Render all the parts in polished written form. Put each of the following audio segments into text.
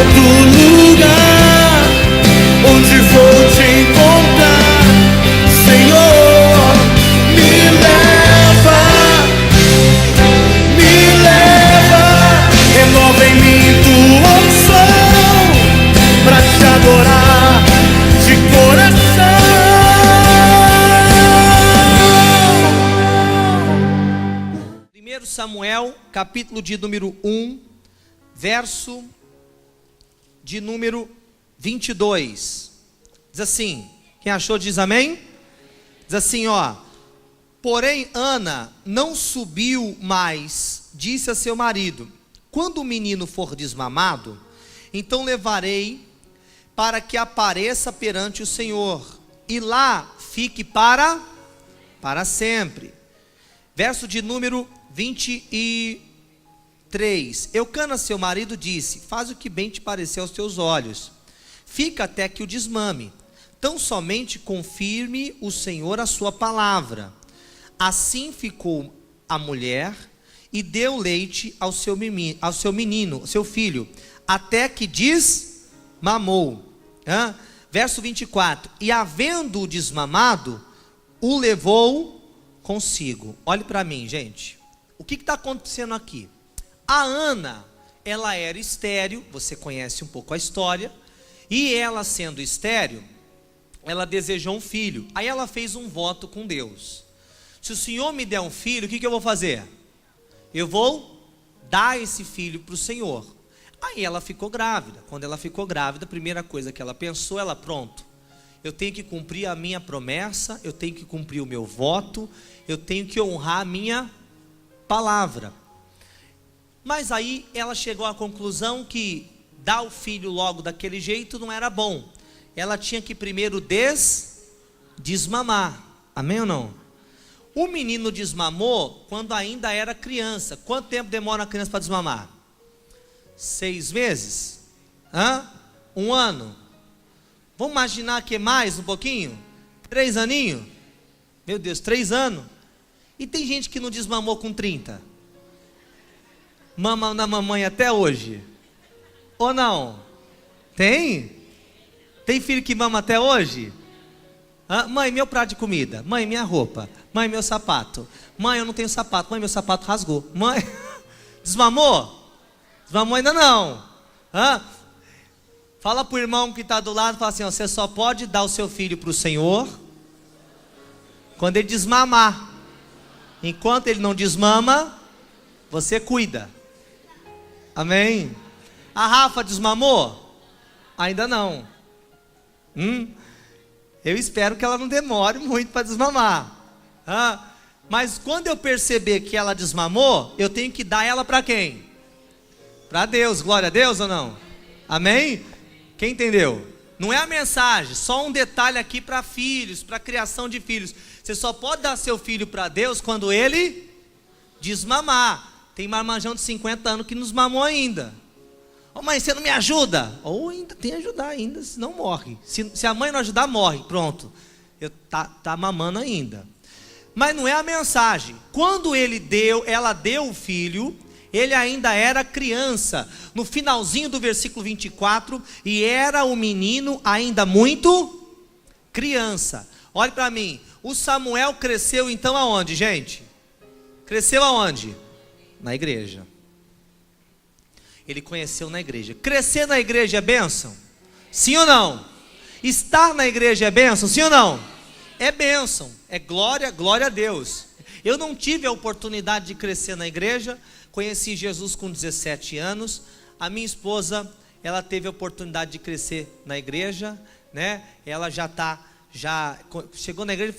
outro lugar onde vou te encontrar. Senhor, me leva, renova em mim tua unção pra te adorar de coração. 1 Samuel, capítulo de número 1, verso de número 22. Diz assim, quem achou diz amém? Diz assim, ó: porém Ana não subiu mais, disse a seu marido: quando o menino for desmamado, então levarei para que apareça perante o Senhor, e lá fique para sempre. Verso de número 23. Eucana, seu marido, disse: faz o que bem te parecer aos teus olhos, fica até que o desmame, tão somente confirme o Senhor a sua palavra. Assim ficou a mulher e deu leite ao seu menino, seu filho, até que desmamou. Verso 24. E havendo-o desmamado, o levou consigo. Olhe para mim, gente. O que está acontecendo aqui? A Ana, ela era estéril, você conhece um pouco a história, e ela sendo estéril, ela desejou um filho. Aí ela fez um voto com Deus: se o Senhor me der um filho, o que eu vou fazer? Eu vou dar esse filho para o Senhor. Aí ela ficou grávida. Quando ela ficou grávida, a primeira coisa que ela pensou, pronto, eu tenho que cumprir a minha promessa, eu tenho que cumprir o meu voto, eu tenho que honrar a minha palavra. Mas aí ela chegou à conclusão que dar o filho logo daquele jeito não era bom. Ela tinha que primeiro desmamar. Amém ou não? O menino desmamou quando ainda era criança. Quanto tempo demora uma criança para desmamar? 6 meses? 1 ano? Vamos imaginar que mais um pouquinho? 3 aninhos? Meu Deus, 3 anos? E tem gente que não desmamou com 30. Mama na mamãe até hoje? Ou não? Tem? Tem filho que mama até hoje? Mãe, meu prato de comida. Mãe, minha roupa. Mãe, meu sapato. Mãe, eu não tenho sapato. Mãe, meu sapato rasgou. Mãe, desmamou? Desmamou ainda não. Fala para o irmão que está do lado, fala assim, ó: você só pode dar o seu filho para o Senhor quando ele desmamar. Enquanto ele não desmama, você cuida. Amém? A Rafa desmamou? Ainda não. Eu espero que ela não demore muito para desmamar. Mas quando eu perceber que ela desmamou, eu tenho que dar ela para quem? Para Deus. Glória a Deus ou não? Amém? Quem entendeu? Não é a mensagem, só um detalhe aqui para filhos, para criação de filhos. Você só pode dar seu filho para Deus quando ele desmamar. Tem marmanjão de 50 anos que nos mamou ainda. Ô mãe, você não me ajuda? Ou ainda tem que ajudar ainda, senão morre. Se a mãe não ajudar, morre. Pronto. Tá mamando ainda. Mas não é a mensagem. Quando ela deu o filho, ele ainda era criança. No finalzinho do versículo 24, e era o menino ainda muito criança. Olhe para mim. O Samuel cresceu então aonde, gente? Cresceu aonde? Na igreja. Ele conheceu na igreja. Crescer na igreja é bênção? Sim ou não? Estar na igreja é bênção? Sim ou não? É bênção. É glória, glória a Deus. Eu não tive a oportunidade de crescer na igreja. Conheci Jesus com 17 anos. A minha esposa, ela teve a oportunidade de crescer na igreja, né? Ela já chegou na igreja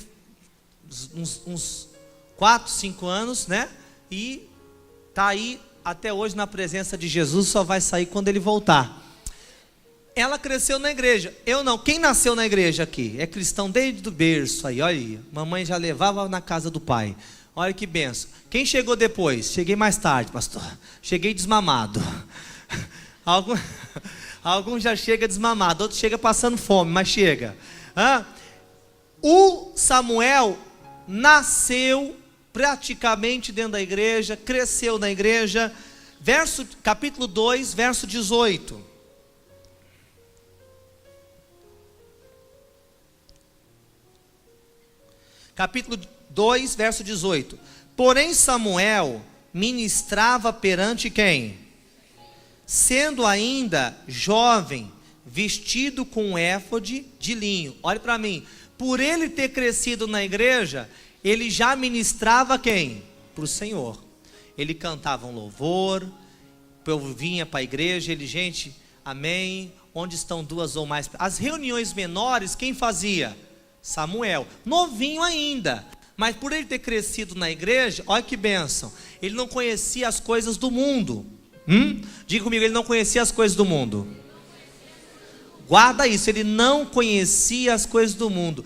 uns 4, 5 anos, né? E está aí até hoje na presença de Jesus, só vai sair quando ele voltar. Ela cresceu na igreja, eu não. Quem nasceu na igreja aqui? É cristão desde o berço aí, olha aí. Mamãe já levava na casa do pai. Olha que benção. Quem chegou depois? Cheguei mais tarde, pastor. Cheguei desmamado. Alguns já chega desmamado, outros chega passando fome, mas chega. O Samuel nasceu praticamente dentro da igreja, cresceu na igreja. Capítulo 2, verso 18. capítulo 2, verso 18. Porém Samuel ministrava perante quem? Sendo ainda jovem, vestido com um éfode de linho. Olha para mim, por ele ter crescido na igreja, ele já ministrava quem? Para o Senhor. Ele cantava um louvor, o povo vinha para a igreja, ele, gente, amém, onde estão duas ou mais? As reuniões menores, quem fazia? Samuel, novinho ainda, mas por ele ter crescido na igreja, olha que bênção, ele não conhecia as coisas do mundo. Diga comigo, ele não conhecia as coisas do mundo. Guarda isso, ele não conhecia as coisas do mundo.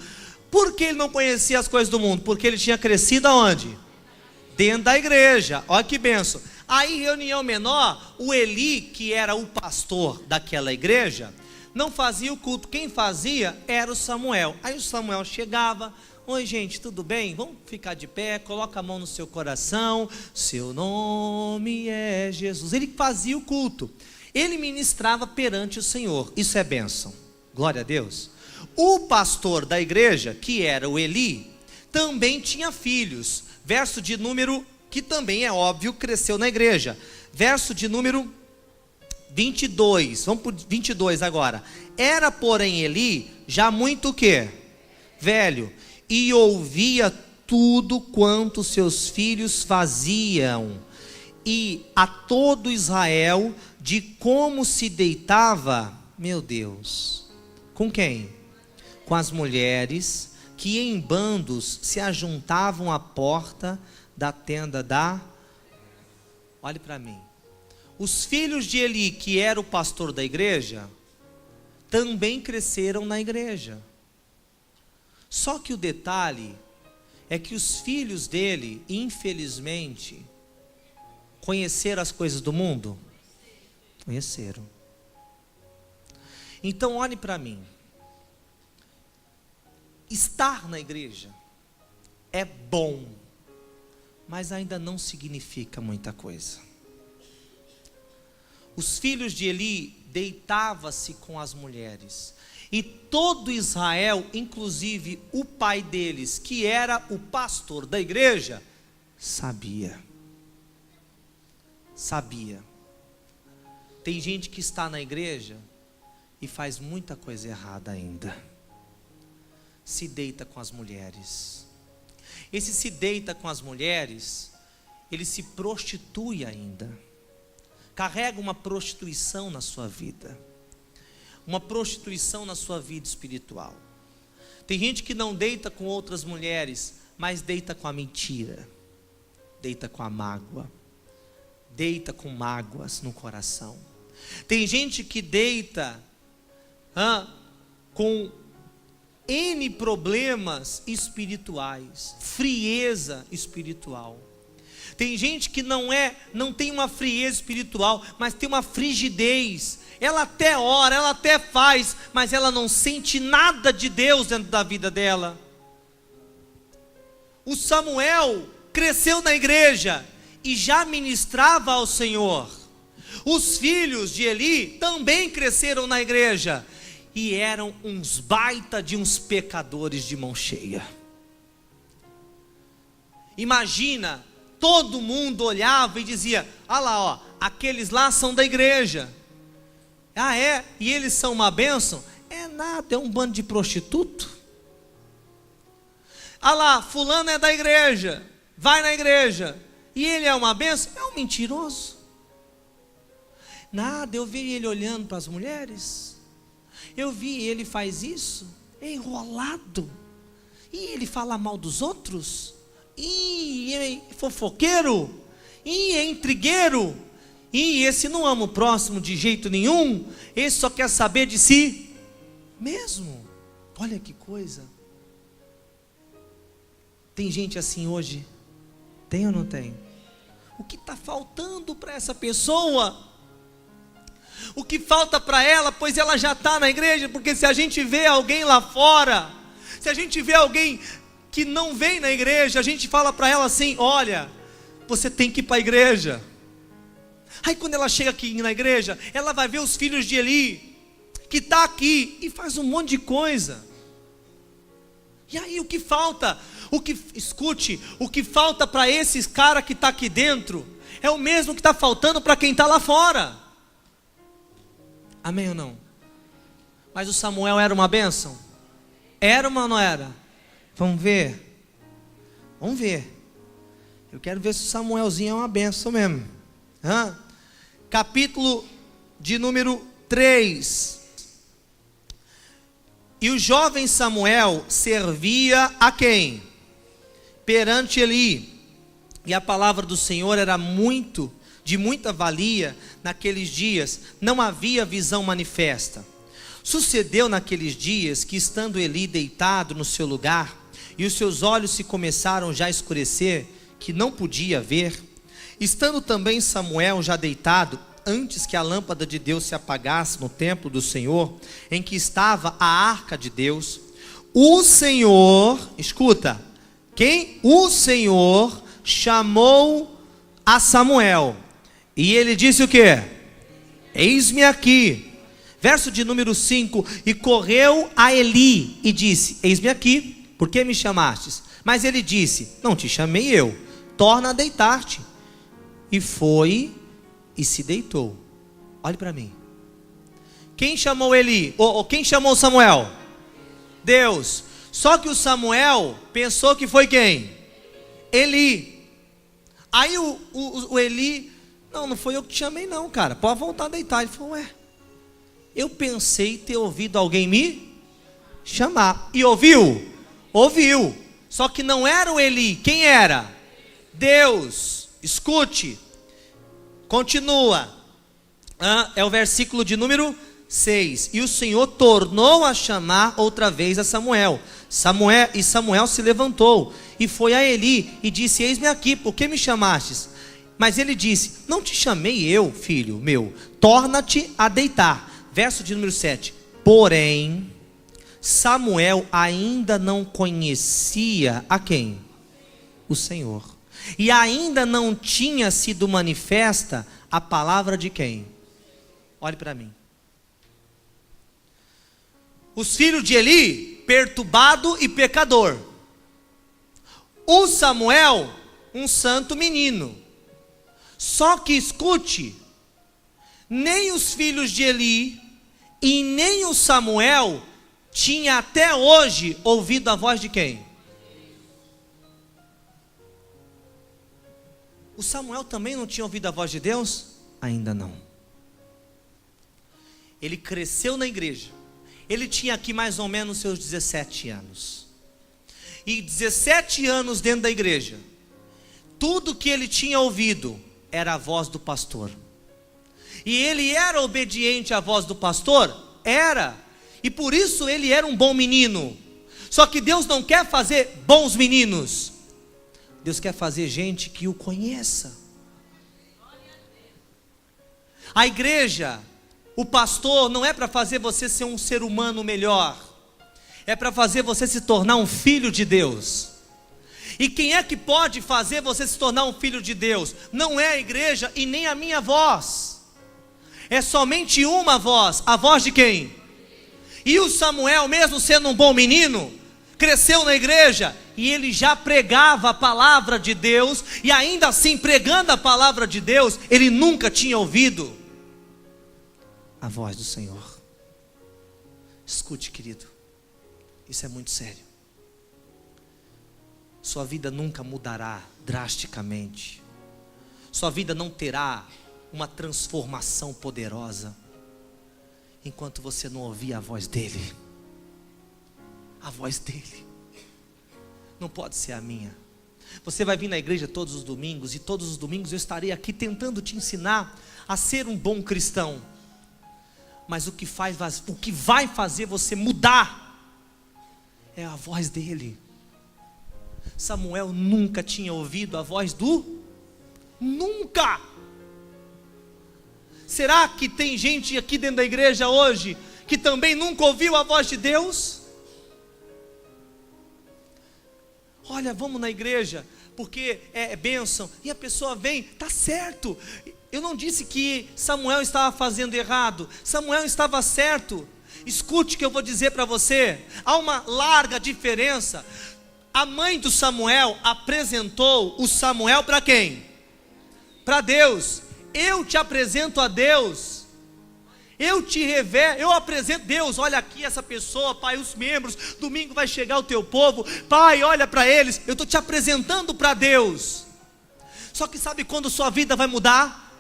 Por que ele não conhecia as coisas do mundo? Porque ele tinha crescido aonde? Dentro da igreja. Olha que bênção. Aí, reunião menor, o Eli, que era o pastor daquela igreja, não fazia o culto. Quem fazia era o Samuel. Aí o Samuel chegava: oi gente, tudo bem? Vamos ficar de pé, coloca a mão no seu coração, seu nome é Jesus. Ele fazia o culto, ele ministrava perante o Senhor. Isso é bênção, glória a Deus. O pastor da igreja, que era o Eli, também tinha filhos. Verso de número, que também é óbvio, cresceu na igreja. Verso de número 22, vamos para 22 agora. Era porém Eli já muito o quê? Velho, e ouvia tudo quanto seus filhos faziam, e a todo Israel, de como se deitava, meu Deus, com quem? Com as mulheres, que em bandos se ajuntavam à porta da tenda da... Olhe para mim, os filhos de Eli, que era o pastor da igreja, também cresceram na igreja. Só que o detalhe é que os filhos dele, infelizmente, conheceram as coisas do mundo? Conheceram. Então olhe para mim, estar na igreja é bom, mas ainda não significa muita coisa. Os filhos de Eli deitavam-se com as mulheres, e todo Israel, inclusive o pai deles, que era o pastor da igreja, sabia. Tem gente que está na igreja e faz muita coisa errada ainda. Se deita com as mulheres. Esse se deita com as mulheres, ele se prostitui ainda. Carrega uma prostituição na sua vida. Uma prostituição na sua vida espiritual. Tem gente que não deita com outras mulheres, mas deita com a mentira, deita com a mágoa, deita com mágoas no coração. Tem gente que deita com N problemas espirituais, frieza espiritual. Tem gente que não tem uma frieza espiritual, mas tem uma frigidez. Ela até ora, ela até faz, mas ela não sente nada de Deus dentro da vida dela. O Samuel cresceu na igreja e já ministrava ao Senhor. Os filhos de Eli também cresceram na igreja e eram uns baita de uns pecadores de mão cheia. Imagina, todo mundo olhava e dizia: ah lá, ó, aqueles lá são da igreja. Ah é? E eles são uma bênção? É nada, é um bando de prostituto. Ah lá, fulano é da igreja, vai na igreja, e ele é uma bênção? É um mentiroso. Nada, eu vi ele olhando para as mulheres, eu vi ele faz isso, é enrolado, e ele fala mal dos outros, e é fofoqueiro, e é intrigueiro, e esse não ama o próximo de jeito nenhum, esse só quer saber de si mesmo. Olha que coisa. Tem gente assim hoje? Tem ou não tem? O que está faltando para essa pessoa? O que falta para ela? Pois ela já está na igreja. Porque se a gente vê alguém lá fora, se a gente vê alguém que não vem na igreja, a gente fala para ela assim: olha, você tem que ir para a igreja. Aí quando ela chega aqui na igreja, ela vai ver os filhos de Eli, que está aqui e faz um monte de coisa. E aí o que falta? Escute, o que falta para esse cara que está aqui dentro é o mesmo que está faltando para quem está lá fora. Amém ou não? Mas o Samuel era uma bênção? Era ou não era? Vamos ver. Vamos ver. Eu quero ver se o Samuelzinho é uma bênção mesmo. Capítulo de número 3. E o jovem Samuel servia a quem? Perante Eli. E a palavra do Senhor era de muita valia naqueles dias. Não havia visão manifesta. Sucedeu naqueles dias que, estando Eli deitado no seu lugar, e os seus olhos se começaram já a escurecer, que não podia ver, estando também Samuel já deitado, antes que a lâmpada de Deus se apagasse no templo do Senhor, em que estava a arca de Deus, o Senhor, escuta, o Senhor chamou a Samuel, e ele disse o quê? Eis-me aqui. Verso de número 5, e correu a Eli e disse, eis-me aqui, por que me chamastes? Mas ele disse, não te chamei eu, torna a deitar-te. E foi e se deitou. Olhe para mim. Quem chamou Eli? Ou quem chamou Samuel? Deus. Só que o Samuel pensou que foi quem? Eli. Aí o Eli, não foi eu que te chamei não, cara, pode voltar a deitar. Ele falou, eu pensei ter ouvido alguém me chamar. E ouviu? Ouviu. Só que não era o Eli. Quem era? Deus. Escute. Continua. É o versículo de número 6. E o Senhor tornou a chamar outra vez a Samuel. E Samuel se levantou e foi a Eli e disse, eis-me aqui, por que me chamastes? Mas ele disse, não te chamei eu, filho meu, torna-te a deitar. Verso de número 7. Porém, Samuel ainda não conhecia a quem? O Senhor. E ainda não tinha sido manifesta a palavra de quem? Olhe para mim. Os filhos de Eli, perturbado e pecador. O Samuel, um santo menino. Só que escute, nem os filhos de Eli e nem o Samuel tinha até hoje ouvido a voz de quem? O Samuel também não tinha ouvido a voz de Deus? Ainda não. Ele cresceu na igreja. Ele tinha aqui mais ou menos seus 17 anos. E 17 anos dentro da igreja. Tudo que ele tinha ouvido era a voz do pastor. E ele era obediente à voz do pastor? Era. E por isso ele era um bom menino. Só que Deus não quer fazer bons meninos. Deus quer fazer gente que o conheça. A igreja, o pastor, não é para fazer você ser um ser humano melhor. É para fazer você se tornar um filho de Deus. E quem é que pode fazer você se tornar um filho de Deus? Não é a igreja e nem a minha voz. É somente uma voz. A voz de quem? E o Samuel, mesmo sendo um bom menino, cresceu na igreja e ele já pregava a palavra de Deus. E ainda assim, pregando a palavra de Deus, ele nunca tinha ouvido a voz do Senhor. Escute, querido, isso é muito sério. Sua vida nunca mudará drasticamente. Sua vida não terá uma transformação poderosa enquanto você não ouvir a voz dele. A voz dele não pode ser a minha. Você vai vir na igreja todos os domingos, e todos os domingos eu estarei aqui tentando te ensinar a ser um bom cristão. Mas o que vai fazer você mudar é a voz dele. Samuel nunca tinha ouvido a voz Nunca! Será que tem gente aqui dentro da igreja hoje que também nunca ouviu a voz de Deus? Olha, vamos na igreja porque é bênção. E a pessoa vem, tá certo. Eu não disse que Samuel estava fazendo errado. Samuel estava certo. Escute o que eu vou dizer para você. Há uma larga diferença. A mãe do Samuel apresentou o Samuel para quem? Para Deus. Eu te apresento a Deus. Eu te revelo, eu apresento Deus. Olha aqui essa pessoa, Pai, os membros. Domingo vai chegar o teu povo. Pai, olha para eles. Eu estou te apresentando para Deus. Só que sabe quando sua vida vai mudar?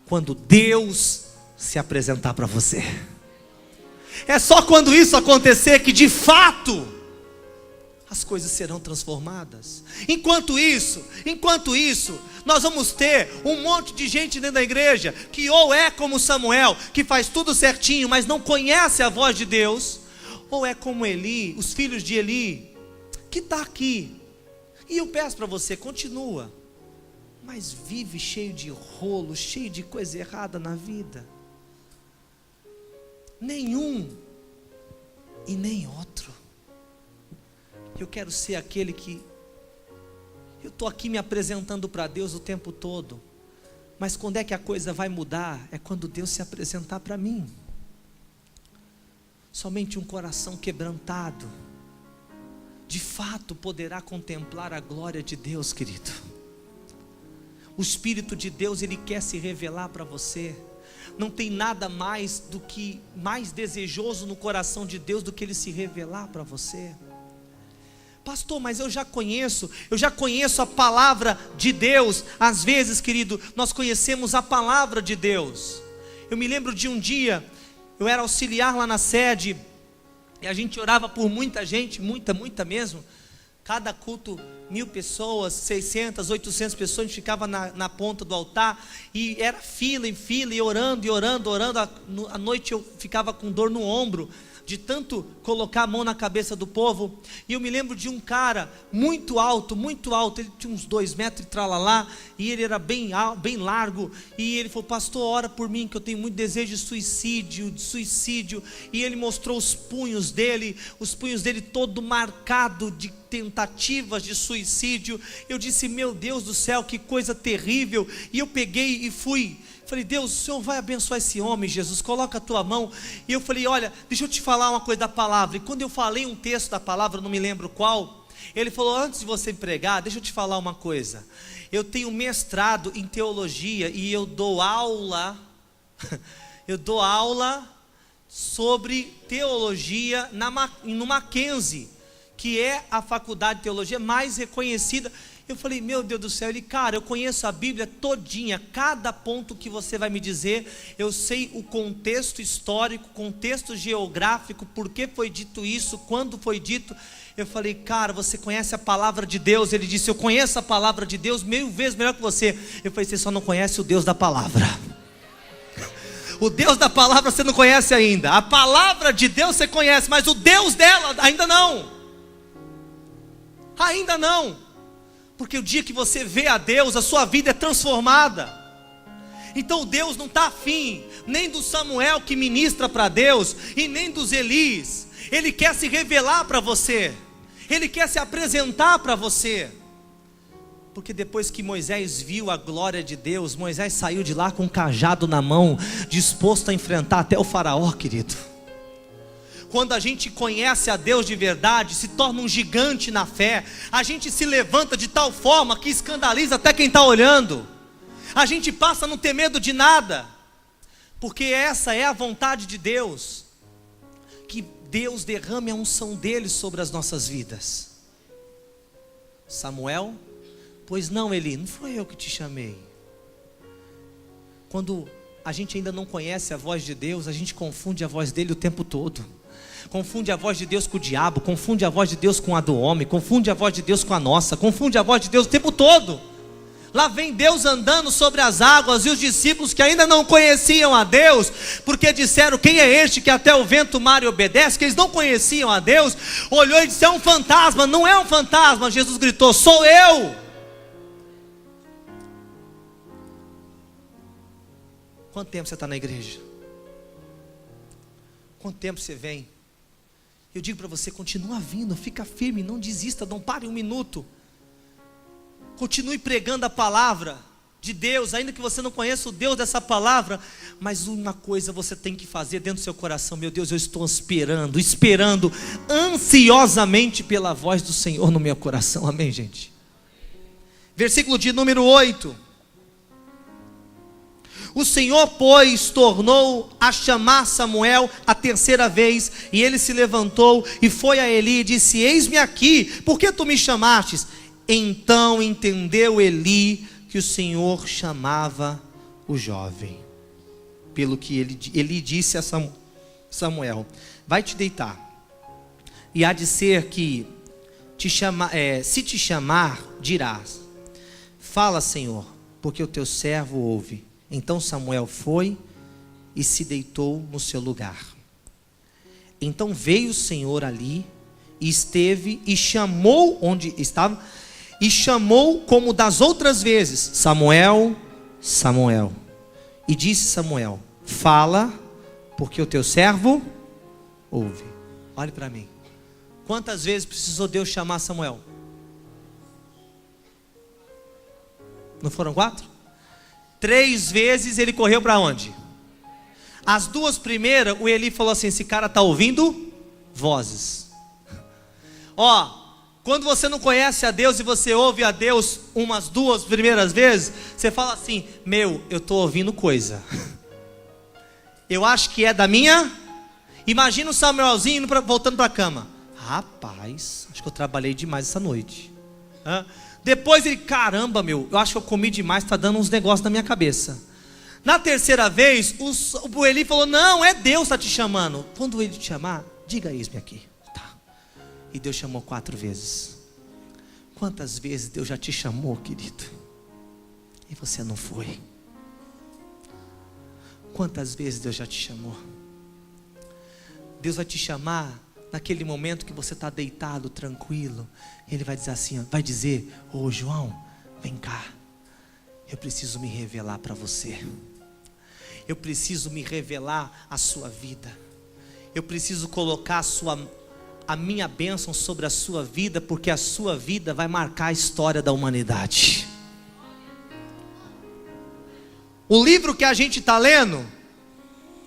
Quando Deus se apresentar para você. É só quando isso acontecer que de fato as coisas serão transformadas. Enquanto isso, nós vamos ter um monte de gente dentro da igreja que ou é como Samuel, que faz tudo certinho, mas não conhece a voz de Deus, ou é como Eli, os filhos de Eli, que está aqui. E eu peço para você, continua, mas vive cheio de rolo, cheio de coisa errada na vida. Nenhum e nem outro. Eu quero ser aquele que eu estou aqui me apresentando para Deus o tempo todo, mas quando é que a coisa vai mudar? É quando Deus se apresentar para mim. Somente um coração quebrantado de fato poderá contemplar a glória de Deus, querido. O Espírito de Deus, Ele quer se revelar para você. Não tem nada mais desejoso no coração de Deus do que Ele se revelar para você. Pastor, mas eu já conheço a palavra de Deus. Às vezes, querido, nós conhecemos a palavra de Deus. Eu me lembro de um dia, eu era auxiliar lá na sede, e a gente orava por muita gente, muita mesmo. Cada culto, 1000 pessoas, 600, 800 pessoas, a gente ficava na ponta do altar, e era fila em fila, e orando, à noite eu ficava com dor no ombro, de tanto colocar a mão na cabeça do povo. E eu me lembro de um cara muito alto, ele tinha uns 2 metros e tralalá, e ele era bem largo, e ele falou: pastor, ora por mim, que eu tenho muito desejo de suicídio, e ele mostrou os punhos dele todo marcado de tentativas de suicídio. Eu disse: meu Deus do céu, que coisa terrível. E eu peguei e fui, falei: Deus, o Senhor vai abençoar esse homem, Jesus, coloca a tua mão. E eu falei: olha, deixa eu te falar uma coisa da palavra. E quando eu falei um texto da palavra, não me lembro qual, ele falou: antes de você pregar, deixa eu te falar uma coisa. Eu tenho mestrado em teologia e eu dou aula sobre teologia no Mackenzie, que é a faculdade de teologia mais reconhecida. Eu falei: meu Deus do céu. Ele: cara, eu conheço a Bíblia todinha, cada ponto que você vai me dizer, eu sei o contexto histórico, contexto geográfico, por que foi dito isso, quando foi dito. Eu falei: cara, você conhece a palavra de Deus? Ele disse: eu conheço a palavra de Deus 1000 vezes melhor que você. Eu falei: você só não conhece o Deus da palavra. O Deus da palavra você não conhece ainda. A palavra de Deus você conhece, mas o Deus dela ainda não. Ainda não. Porque o dia que você vê a Deus, a sua vida é transformada. Então Deus não está afim nem do Samuel que ministra para Deus, e nem dos Elis. Ele quer se revelar para você, Ele quer se apresentar para você. Porque depois que Moisés viu a glória de Deus, Moisés saiu de lá com um cajado na mão, disposto a enfrentar até o faraó, querido. Quando a gente conhece a Deus de verdade, se torna um gigante na fé. A gente se levanta de tal forma que escandaliza até quem está olhando. A gente passa a não ter medo de nada, porque essa é a vontade de Deus, que Deus derrame a unção dele sobre as nossas vidas. Samuel: pois não, Eli, não foi eu que te chamei. Quando a gente ainda não conhece a voz de Deus, a gente confunde a voz dele o tempo todo. Confunde a voz de Deus com o diabo, confunde a voz de Deus com a do homem, confunde a voz de Deus com a nossa, confunde a voz de Deus o tempo todo. Lá vem Deus andando sobre as águas, e os discípulos que ainda não conheciam a Deus, porque disseram: quem é este que até o vento e o mar obedece? Que eles não conheciam a Deus, olhou e disse: é um fantasma. Não é um fantasma. Jesus gritou: sou eu. Quanto tempo você está na igreja? Quanto tempo você vem? Eu digo para você: continua vindo, fica firme, não desista, não pare um minuto. Continue pregando a palavra. de Deus, ainda que você não conheça o Deus dessa palavra, mas uma coisa você tem que fazer dentro do seu coração: meu Deus, eu estou esperando ansiosamente pela voz do Senhor no meu coração. Amém, gente? Versículo de número 8. O Senhor, pois, tornou a chamar Samuel a terceira vez, e ele se levantou e foi a Eli e disse: eis-me aqui, por que tu me chamastes? Então entendeu Eli que o Senhor chamava o jovem. Pelo que ele disse a Samuel: vai te deitar, e há de ser que se te chamar, dirás: fala, Senhor, porque o teu servo ouve. Então Samuel foi e se deitou no seu lugar. Então veio o Senhor ali, e esteve, e chamou onde estava, e chamou como das outras vezes: Samuel, Samuel. E disse Samuel: fala, porque o teu servo ouve. Olhe para mim. Quantas vezes precisou Deus chamar Samuel? Não foram 4? 3 vezes ele correu para onde? As 2 primeiras, o Eli falou assim: esse cara está ouvindo vozes. Ó, quando você não conhece a Deus e você ouve a Deus umas 2 primeiras vezes, você fala assim: meu, eu estou ouvindo coisa. Eu acho que é da minha. Imagina o Samuelzinho voltando para a cama: rapaz, acho que eu trabalhei demais essa noite. Depois ele: caramba, meu, eu acho que eu comi demais, está dando uns negócios na minha cabeça. Na terceira vez, o Eli falou: não, é Deus que está te chamando. Quando ele te chamar, diga: eis-me aqui. Tá. E Deus chamou 4 vezes. Quantas vezes Deus já te chamou, querido, e você não foi? Quantas vezes Deus já te chamou? Deus vai te chamar naquele momento que você está deitado, tranquilo. Ele vai dizer assim, vai dizer: ô João, vem cá, eu preciso me revelar para você. Eu preciso me revelar a sua vida. Eu preciso colocar a minha bênção sobre a sua vida, porque a sua vida vai marcar a história da humanidade. O livro que a gente está lendo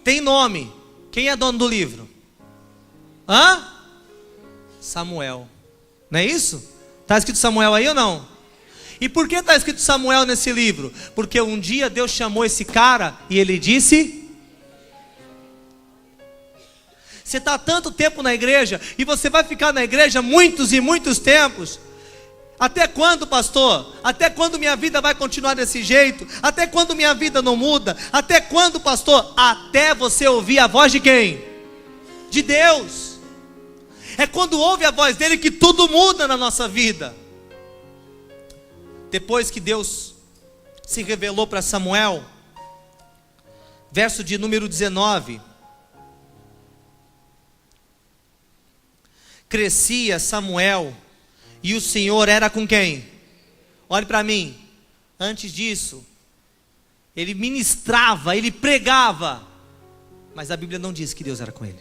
tem nome. Quem é dono do livro? Samuel. Não é isso? Está escrito Samuel aí ou não? E por que está escrito Samuel nesse livro? Porque um dia Deus chamou esse cara e ele disse: você está há tanto tempo na igreja, e você vai ficar na igreja muitos e muitos tempos. Até quando, pastor? Até quando minha vida vai continuar desse jeito? Até quando minha vida não muda? Até quando, pastor? Até você ouvir a voz de quem? De Deus. É quando ouve a voz dele que tudo muda na nossa vida. Depois que Deus se revelou para Samuel, verso de número 19. Crescia Samuel, e o Senhor era com quem? Olhe para mim. Antes disso, ele ministrava, ele pregava, mas a Bíblia não diz que Deus era com ele.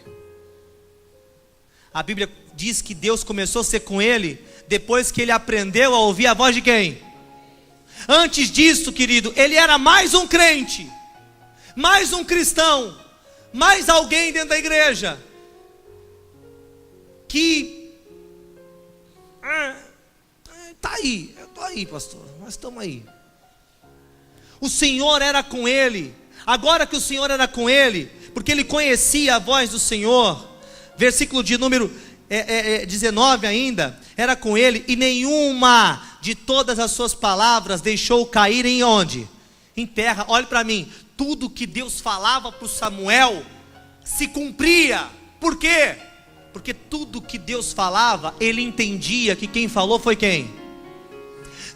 A Bíblia diz que Deus começou a ser com ele depois que ele aprendeu a ouvir a voz de quem? Antes disso, querido, ele era mais um crente, mais um cristão, mais alguém dentro da igreja que tá aí, eu tô aí, pastor, nós estamos aí. O Senhor era com ele. Agora que o Senhor era com ele, porque ele conhecia a voz do Senhor, versículo de número 19 ainda, era com ele, e nenhuma de todas as suas palavras deixou cair em onde? Em terra. Olhe para mim, tudo que Deus falava para o Samuel se cumpria. Por quê? Porque tudo que Deus falava, ele entendia que quem falou foi quem?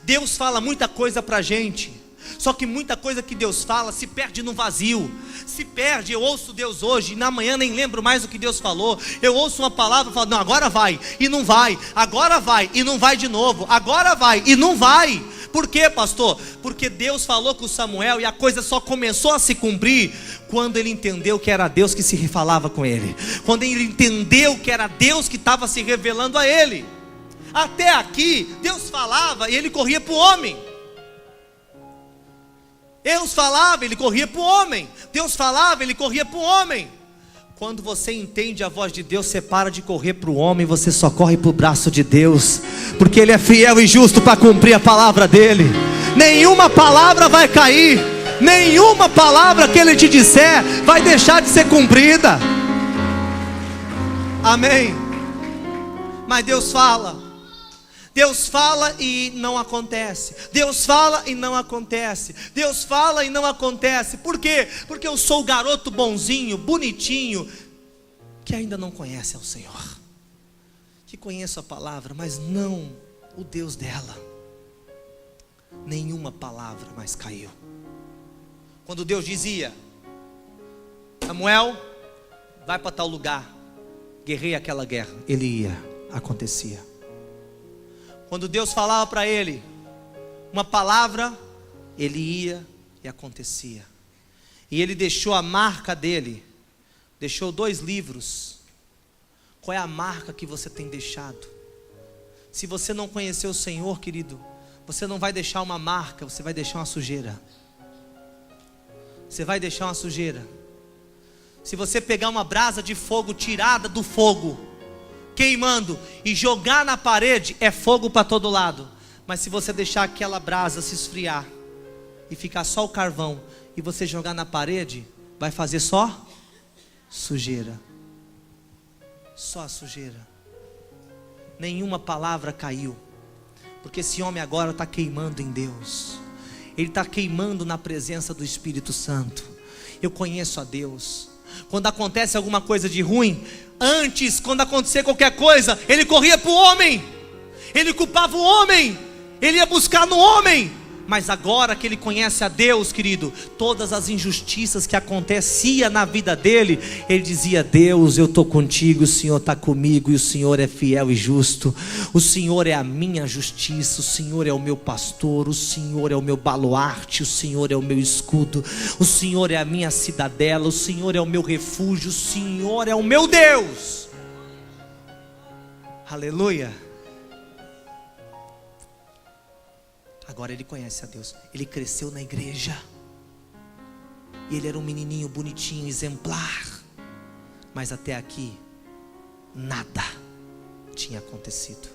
Deus fala muita coisa para a gente, só que muita coisa que Deus fala se perde no vazio. Se perde. Eu ouço Deus hoje e na manhã nem lembro mais o que Deus falou. Eu ouço uma palavra e falo: não, agora vai, e não vai. Agora vai, e não vai de novo. Agora vai, e não vai. Por quê, pastor? Porque Deus falou com Samuel e a coisa só começou a se cumprir quando ele entendeu que era Deus que se falava com ele, quando ele entendeu que era Deus que estava se revelando a ele. Até aqui Deus falava e ele corria para o homem. Deus falava, ele corria para o homem. Deus falava, ele corria para o homem. Quando você entende a voz de Deus, você para de correr para o homem, você só corre para o braço de Deus, porque Ele é fiel e justo para cumprir a palavra dEle. Nenhuma palavra vai cair, nenhuma palavra que Ele te disser vai deixar de ser cumprida. Amém? Mas Deus fala e não acontece. Deus fala e não acontece. Deus fala e não acontece. Por quê? Porque eu sou o garoto bonzinho, bonitinho, que ainda não conhece ao Senhor, que conheço a palavra, mas não o Deus dela. Nenhuma palavra mais caiu. Quando Deus dizia: Samuel, vai para tal lugar, guerreia aquela guerra, ele ia, acontecia. Quando Deus falava para ele uma palavra, ele ia e acontecia. E ele deixou a marca dele, deixou 2 livros. Qual é a marca que você tem deixado? Se você não conhecer o Senhor, querido, você não vai deixar uma marca, você vai deixar uma sujeira. Você vai deixar uma sujeira. Se você pegar uma brasa de fogo tirada do fogo, queimando, e jogar na parede, é fogo para todo lado. Mas se você deixar aquela brasa se esfriar e ficar só o carvão, e você jogar na parede, vai fazer só sujeira. Só a sujeira. Nenhuma palavra caiu, porque esse homem agora está queimando em Deus. Ele está queimando na presença do Espírito Santo. Eu conheço a Deus. Quando acontece alguma coisa de ruim, antes, quando acontecer qualquer coisa, ele corria para o homem, ele culpava o homem, ele ia buscar no homem. Mas agora que ele conhece a Deus, querido, todas as injustiças que aconteciam na vida dele, ele dizia: Deus, eu estou contigo, o Senhor está comigo, e o Senhor é fiel e justo. O Senhor é a minha justiça, o Senhor é o meu pastor, o Senhor é o meu baluarte, o Senhor é o meu escudo, o Senhor é a minha cidadela, o Senhor é o meu refúgio, o Senhor é o meu Deus. Aleluia. Agora ele conhece a Deus. Ele cresceu na igreja, e ele era um menininho bonitinho, exemplar. Mas até aqui nada tinha acontecido.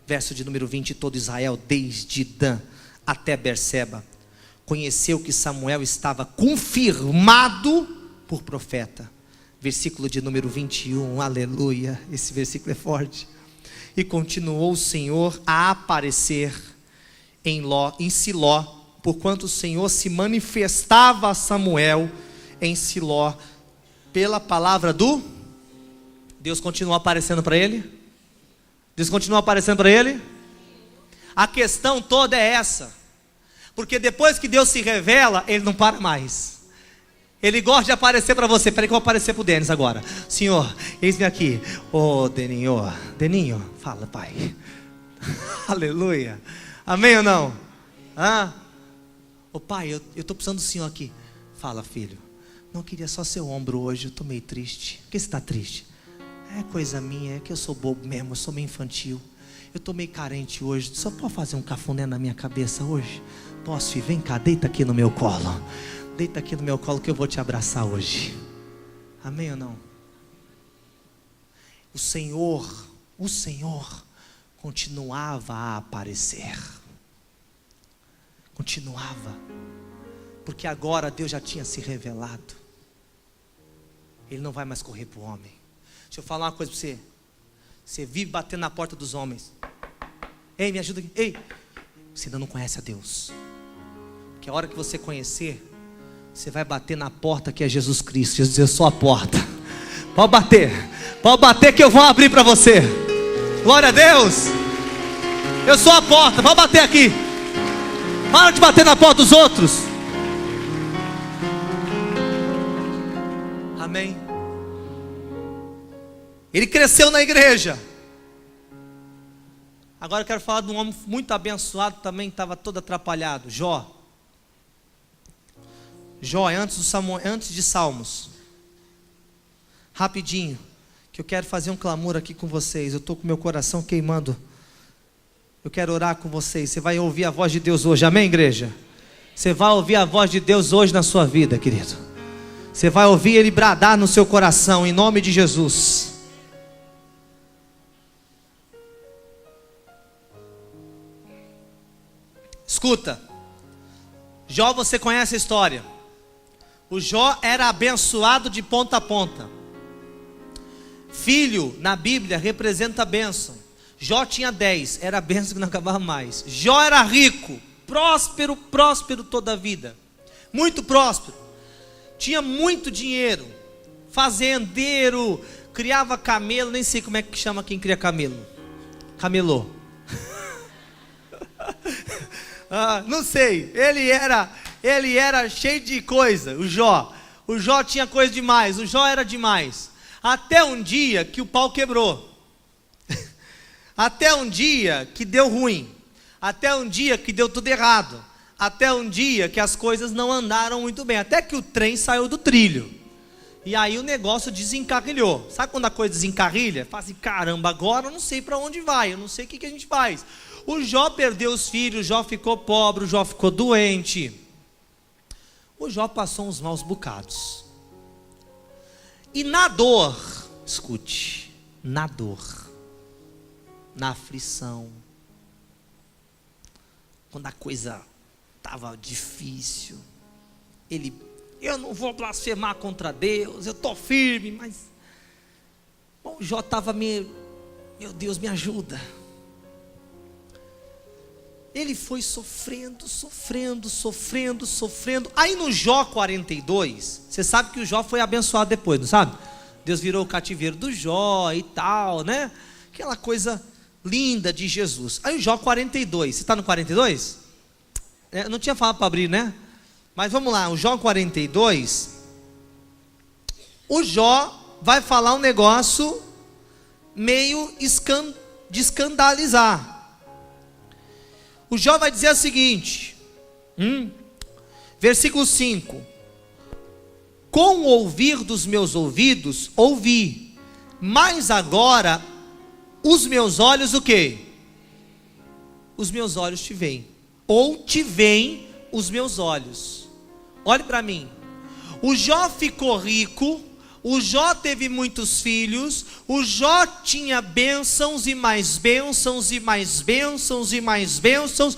Verso de número 20: todo Israel, desde Dan até Berseba, conheceu que Samuel estava confirmado por profeta. Versículo de número 21, aleluia. Esse versículo é forte. E continuou o Senhor a aparecer em Siló, porquanto o Senhor se manifestava a Samuel em Siló pela palavra do Deus. Continuou aparecendo para ele? Deus continua aparecendo para ele? A questão toda é essa, porque depois que Deus se revela, ele não para mais. Ele gosta de aparecer para você. Peraí que eu vou aparecer para o Denis agora. Senhor, eis-me aqui. Deninho, fala, pai. Aleluia. Amém ou não? Pai, eu estou precisando do Senhor aqui. Fala, filho. Não, queria só seu ombro hoje, eu estou meio triste. Por que você está triste? É coisa minha, é que eu sou bobo mesmo, eu sou meio infantil. Eu estou meio carente hoje. Só pode fazer um cafuné na minha cabeça hoje? Posso, filho? Vem cá, deita aqui no meu colo. Deita aqui no meu colo que eu vou te abraçar hoje. Amém ou não? O Senhor continuava a aparecer. Continuava. Porque agora Deus já tinha se revelado. Ele não vai mais correr para o homem. Deixa eu falar uma coisa para você. Você vive batendo na porta dos homens. Ei, me ajuda aqui. Ei, você ainda não conhece a Deus. Porque a hora que você conhecer, você vai bater na porta que é Jesus Cristo. Jesus diz: eu sou a porta. Pode bater que eu vou abrir para você. Glória a Deus. Eu sou a porta, pode bater aqui. Para de bater na porta dos outros. Amém. Ele cresceu na igreja. Agora eu quero falar de um homem muito abençoado também, que estava todo atrapalhado. Jó, antes de Salmos. Rapidinho, que eu quero fazer um clamor aqui com vocês. Eu estou com meu coração queimando. Eu quero orar com vocês. Você vai ouvir a voz de Deus hoje, amém, igreja? Você vai ouvir a voz de Deus hoje na sua vida, querido. Você vai ouvir Ele bradar no seu coração, em nome de Jesus. Escuta, Jó, você conhece a história. O Jó era abençoado de ponta a ponta. Filho, na Bíblia, representa a bênção. Jó tinha 10, era a bênção que não acabava mais. Jó era rico, próspero, próspero toda a vida. Muito próspero. Tinha muito dinheiro. Fazendeiro, criava camelo, nem sei como é que chama quem cria camelo. Camelô. Não sei, ele era cheio de coisa, o Jó. O Jó tinha coisa demais, o Jó era demais. Até um dia que o pau quebrou. Até um dia que deu ruim. Até um dia que deu tudo errado. Até um dia que as coisas não andaram muito bem. Até que o trem saiu do trilho. E aí o negócio desencarrilhou. Sabe quando a coisa desencarrilha? Fala assim, caramba, agora eu não sei para onde vai. Eu não sei o que a gente faz. O Jó perdeu os filhos, o Jó ficou pobre, o Jó ficou doente. O Jó passou uns maus bocados. E na dor, escute, na dor, na aflição, quando a coisa estava difícil, eu não vou blasfemar contra Deus, eu estou firme, mas o Jó estava meu Deus, me ajuda. Ele foi sofrendo. Aí no Jó 42, você sabe que o Jó foi abençoado depois, não sabe? Deus virou o cativeiro do Jó e tal, né? Aquela coisa linda de Jesus. Aí o Jó 42, você está no 42? Não tinha falado para abrir, né? Mas vamos lá, o Jó 42. O Jó vai falar um negócio meio de escandalizar. O Jó vai dizer o seguinte, versículo 5: com o ouvir dos meus ouvidos, ouvi, mas agora os meus olhos o quê? Os meus olhos te veem, ou te veem os meus olhos. Olhe para mim, o Jó ficou rico, o Jó teve muitos filhos, o Jó tinha bênçãos e mais bênçãos e mais bênçãos e mais bênçãos,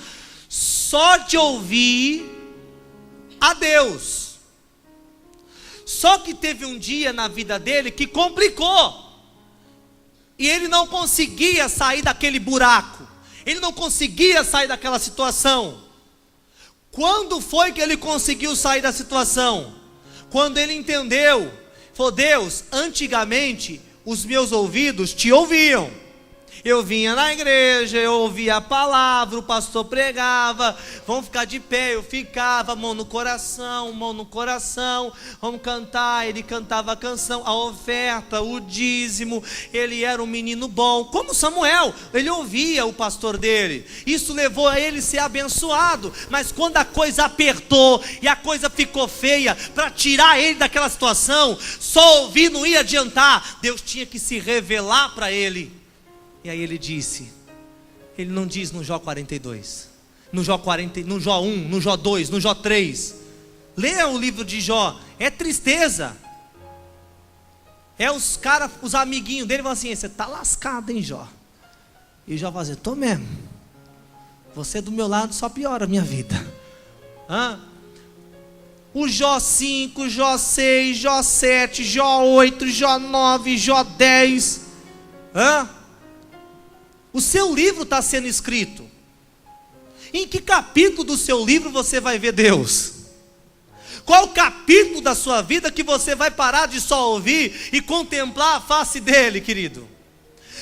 só de ouvir a Deus. Só que teve um dia na vida dele que complicou, e ele não conseguia sair daquele buraco, ele não conseguia sair daquela situação. Quando foi que ele conseguiu sair da situação? Quando ele entendeu. Falou, Deus, antigamente os meus ouvidos te ouviam. Eu vinha na igreja, eu ouvia a palavra, o pastor pregava, vamos ficar de pé, eu ficava, mão no coração, vamos cantar, ele cantava a canção, a oferta, o dízimo, ele era um menino bom, como Samuel, ele ouvia o pastor dele, isso levou a ele ser abençoado, mas quando a coisa apertou, e a coisa ficou feia, para tirar ele daquela situação, só ouvir não ia adiantar, Deus tinha que se revelar para ele. E aí ele disse, ele não diz no Jó 42, no Jó 40, no Jó 1, no Jó 2, no Jó 3. Leia o livro de Jó, é tristeza. É os caras, os amiguinhos dele vão assim, você está lascado, hein, Jó? E Jó vai dizer, tô mesmo. Você do meu lado só piora a minha vida. O Jó 5, Jó 6, Jó 7, Jó 8, Jó 9, Jó 10. O seu livro está sendo escrito. Em que capítulo do seu livro você vai ver Deus? Qual capítulo da sua vida que você vai parar de só ouvir e contemplar a face dele, querido?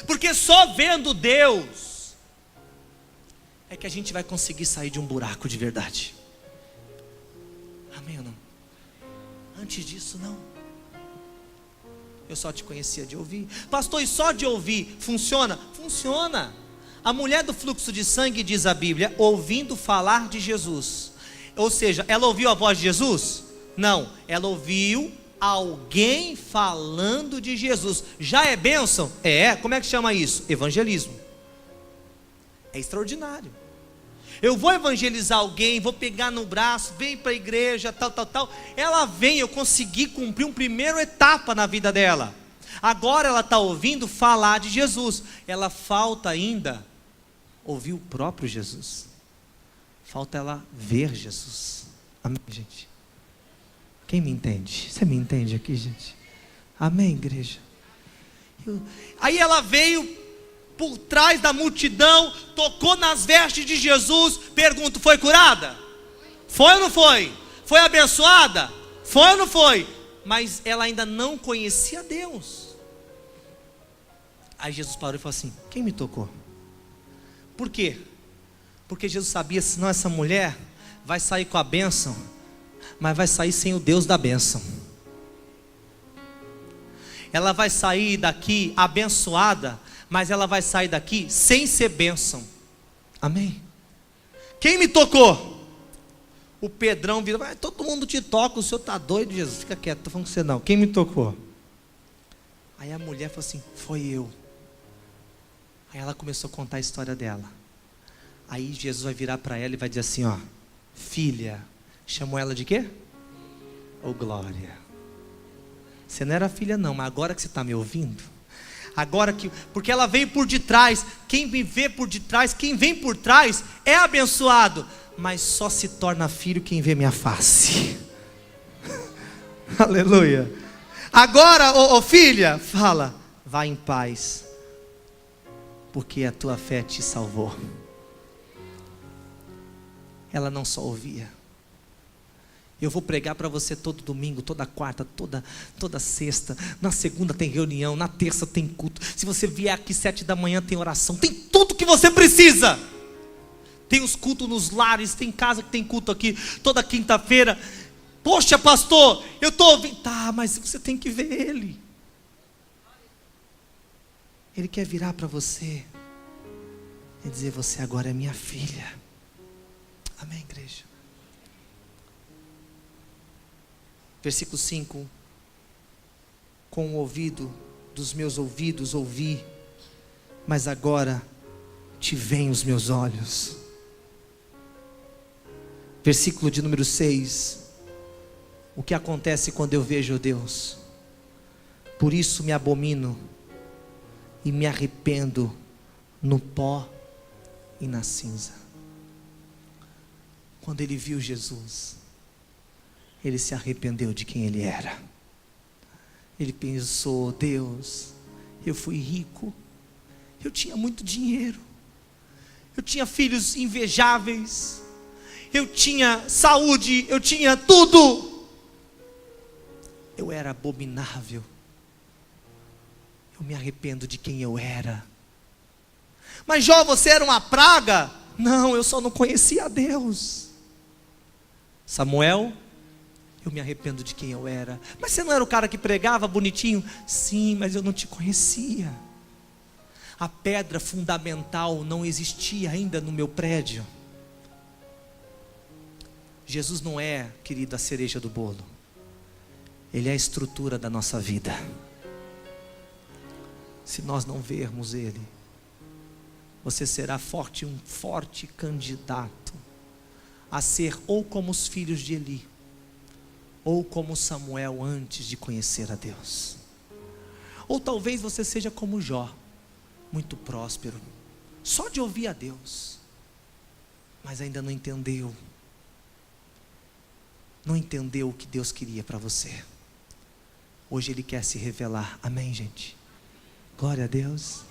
Porque só vendo Deus é que a gente vai conseguir sair de um buraco de verdade. Amém ou não? Antes disso não. Eu só te conhecia de ouvir. Pastor, e só de ouvir funciona? Funciona. A mulher do fluxo de sangue, diz a Bíblia, ouvindo falar de Jesus. Ou seja, ela ouviu a voz de Jesus? Não, ela ouviu alguém falando de Jesus. Já é bênção? É. Como é que chama isso? Evangelismo. É extraordinário. Eu vou evangelizar alguém, vou pegar no braço, vem para a igreja, tal. Ela vem, eu consegui cumprir uma primeira etapa na vida dela. Agora ela está ouvindo falar de Jesus. Ela falta ainda ouvir o próprio Jesus. Falta ela ver Jesus. Amém, gente? Quem me entende? Você me entende aqui, gente? Amém, igreja? Aí ela veio por trás da multidão, tocou nas vestes de Jesus. Pergunto, foi curada? Foi ou não foi? Foi abençoada? Foi ou não foi? Mas ela ainda não conhecia Deus. Aí Jesus parou e falou assim: quem me tocou? Por quê? Porque Jesus sabia, senão essa mulher vai sair com a bênção, mas vai sair sem o Deus da bênção. Ela vai sair daqui abençoada, mas ela vai sair daqui sem ser bênção. Amém? Quem me tocou? O Pedrão vira: vai, todo mundo te toca, o senhor está doido, Jesus, fica quieto, estou falando com você não. Quem me tocou? Aí a mulher falou assim: foi eu. Aí ela começou a contar a história dela. Aí Jesus vai virar para ela e vai dizer assim: ó, filha. Chamou ela de quê? Oh, glória. Você não era filha não, mas agora que você está me ouvindo, agora que, porque ela veio por detrás. Quem me vê por detrás, quem vem por trás é abençoado, mas só se torna filho quem vê minha face. Aleluia. Agora, ô filha, fala: vá em paz, porque a tua fé te salvou. Ela não só ouvia. Eu vou pregar para você todo domingo, toda quarta, toda sexta. Na segunda tem reunião, na terça tem culto. Se você vier aqui 7 da manhã tem oração, tem tudo que você precisa. Tem os cultos nos lares, tem casa que tem culto aqui toda quinta-feira. Poxa, pastor, eu estou ouvindo. Tá, mas você tem que ver ele. Ele quer virar para você e dizer: você agora é minha filha. Amém, igreja? Versículo 5: com o ouvido dos meus ouvidos ouvi, mas agora te veem os meus olhos. Versículo de número 6: o que acontece quando eu vejo Deus? Por isso me abomino e me arrependo no pó e na cinza. Quando ele viu Jesus, ele se arrependeu de quem ele era. Ele pensou: Deus, eu fui rico, eu tinha muito dinheiro, eu tinha filhos invejáveis, eu tinha saúde, eu tinha tudo. Eu era abominável. Eu me arrependo de quem eu era. Mas Jó, você era uma praga? Não, eu só não conhecia a Deus. Samuel, eu me arrependo de quem eu era. Mas você não era o cara que pregava bonitinho? Sim, mas eu não te conhecia. A pedra fundamental não existia ainda no meu prédio. Jesus não é, querido, a cereja do bolo. Ele é a estrutura da nossa vida. Se nós não vermos Ele, você será um forte candidato a ser ou como os filhos de Eli, ou como Samuel antes de conhecer a Deus. Ou talvez você seja como Jó, muito próspero, só de ouvir a Deus, mas ainda não entendeu o que Deus queria para você. Hoje Ele quer se revelar. Amém, gente? Glória a Deus.